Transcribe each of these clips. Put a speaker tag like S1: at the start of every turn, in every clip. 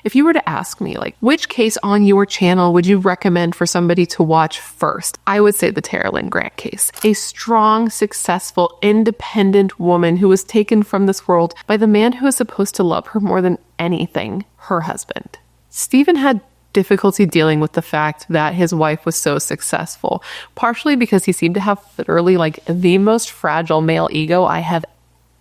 S1: If you were to ask me, like, which case on your channel would you recommend for somebody to watch first? I would say the Tara Lynn Grant case. A strong, successful, independent woman who was taken from this world by the man who was supposed to love her more than anything, her husband. Stephen had difficulty dealing with the fact that his wife was so successful, partially because he seemed to have literally like the most fragile male ego I have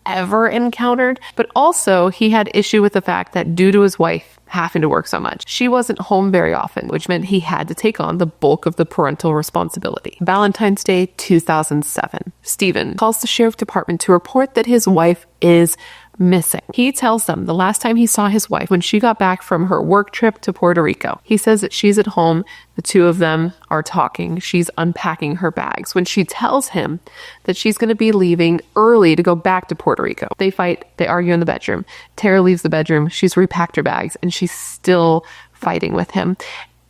S1: ever encountered, but also he had issue with the fact that due to his wife having to work so much, she wasn't home very often, which meant he had to take on the bulk of the parental responsibility. Valentine's Day 2007, Stephen calls the sheriff department to report that his wife is missing. He tells them the last time he saw his wife when she got back from her work trip to Puerto Rico. He says that she's at home. The two of them are talking. She's unpacking her bags when she tells him that she's going to be leaving early to go back to Puerto Rico. They fight. They argue in the bedroom. Tara leaves the bedroom. She's repacked her bags and she's still fighting with him.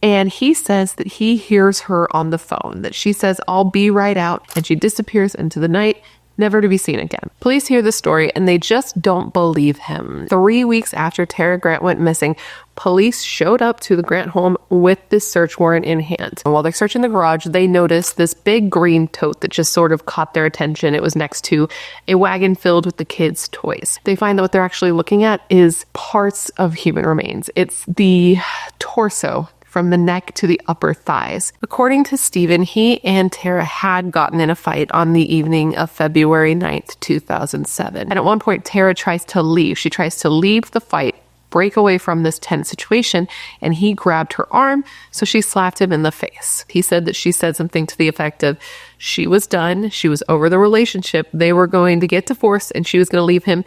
S1: And he says that he hears her on the phone, that she says, "I'll be right out." And she disappears into the night, never to be seen again. Police hear the story and they just don't believe him. 3 weeks after Tara Grant went missing, police showed up to the Grant home with this search warrant in hand. And while they're searching the garage, they noticed this big green tote that just sort of caught their attention. It was next to a wagon filled with the kids' toys. They find that what they're actually looking at is parts of human remains. It's the torso from the neck to the upper thighs. According to Stephen, he and Tara had gotten in a fight on the evening of February 9th, 2007. And at one point, Tara tries to leave. She tries to leave the fight, break away from this tense situation, and he grabbed her arm, so she slapped him in the face. He said that she said something to the effect of, she was done, she was over the relationship, they were going to get divorced, and she was going to leave him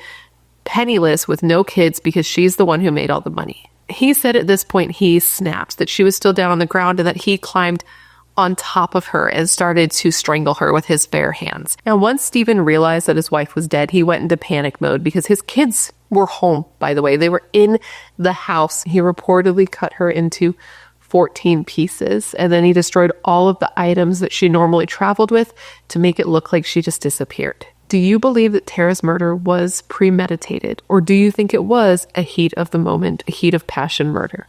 S1: penniless with no kids because she's the one who made all the money. He said at this point he snapped, that she was still down on the ground and that he climbed on top of her and started to strangle her with his bare hands. Now, once Stephen realized that his wife was dead, he went into panic mode because his kids were home, by the way. They were in the house. He reportedly cut her into 14 pieces, and then he destroyed all of the items that she normally traveled with to make it look like she just disappeared. Do you believe that Tara's murder was premeditated, or do you think it was a heat of the moment, a heat of passion murder?